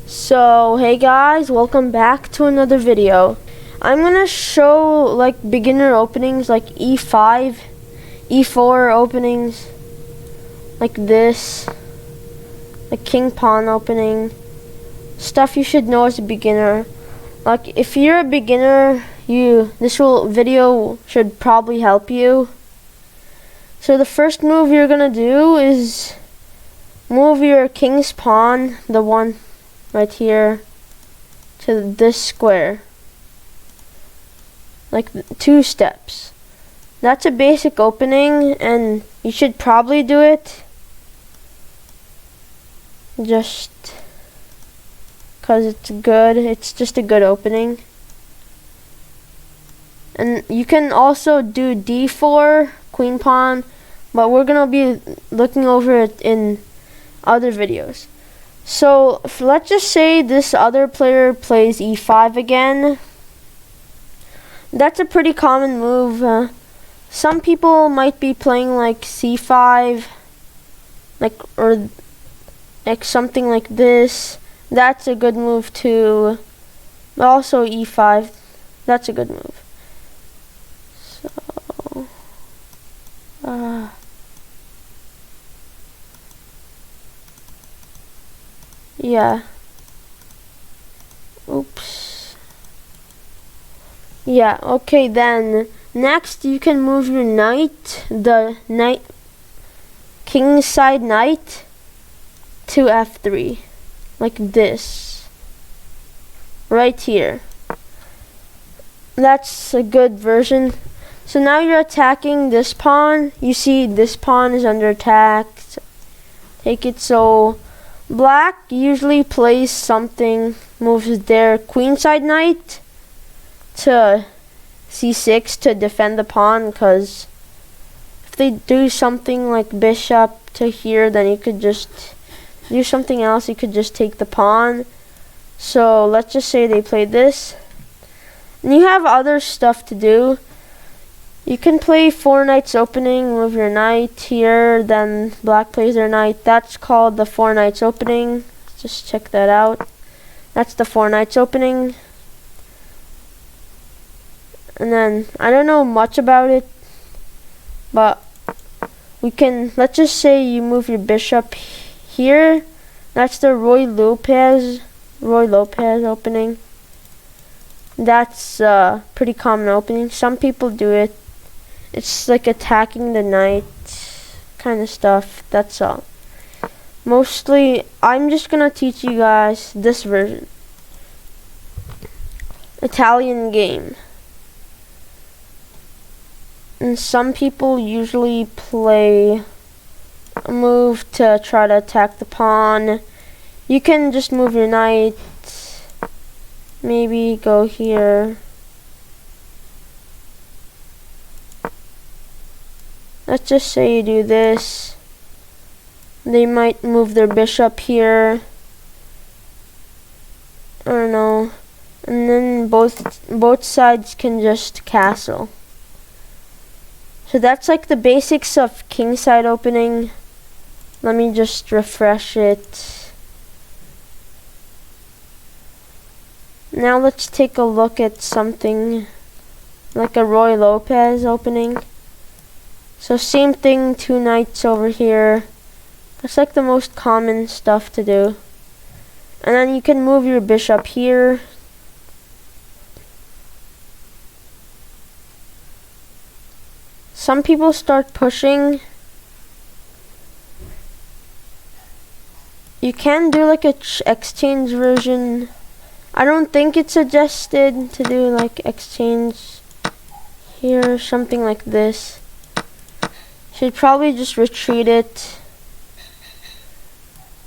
So hey guys, welcome back to another video. I'm gonna show like beginner openings like E5, E4 openings like this, like king pawn opening, stuff you should know as a beginner. Like if you're a beginner, this video should probably help you. So the first move you're gonna do is move your king's pawn, the one right here, to this square, like 2 steps. That's a basic opening and you should probably do it just because it's good. It's just a good opening. And you can also do D4, queen pawn, but we're gonna be looking over it in other videos. So let's just say this other player plays E5 again. That's a pretty common move. Some people might be playing like C5, or something like this. That's a good move too. But also E5, that's a good move. So yeah. Oops. Yeah, okay, then next you can move your knight, the king side knight, to F3. Like this. Right here. That's a good version. So now you're attacking this pawn. You see this pawn is under attack. Take it. So black usually plays something, moves their queenside knight to C6 to defend the pawn, because if they do something like bishop to here, then you could just do something else. You could just take the pawn. So let's just say they played this. And you have other stuff to do. You can play 4 knights opening, move your knight here, then black plays their knight. That's called the 4 knights opening. Just check that out. That's the 4 knights opening. And then, I don't know much about it, but let's just say you move your bishop here. That's the Roy Lopez opening. That's a pretty common opening. Some people do it. It's like attacking the knight kind of stuff. That's all. Mostly, I'm just gonna teach you guys this version. Italian game. And some people usually play a move to try to attack the pawn. You can just move your knight. Maybe go here. Let's just say you do this. They might move their bishop here. I don't know. And then both sides can just castle. So that's like the basics of kingside opening. Let me just refresh it. Now let's take a look at something like a Roy Lopez opening. So same thing, 2 knights over here. That's like the most common stuff to do. And then you can move your bishop here. Some people start pushing. You can do like a exchange version. I don't think it's suggested to do like exchange here, something like this. Should probably just retreat it.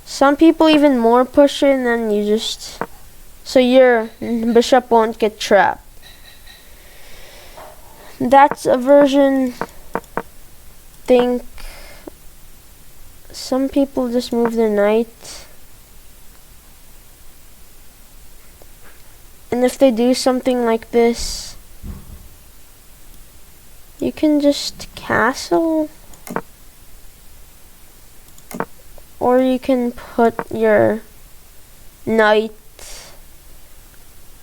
Some people even more push it, and then you just, so your bishop won't get trapped. That's a version. Think some people just move their knight. And if they do something like this, you can just castle. Or you can put your night.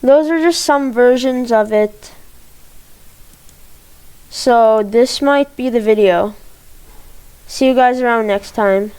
Those are just some versions of it. So this might be the video. See you guys around next time.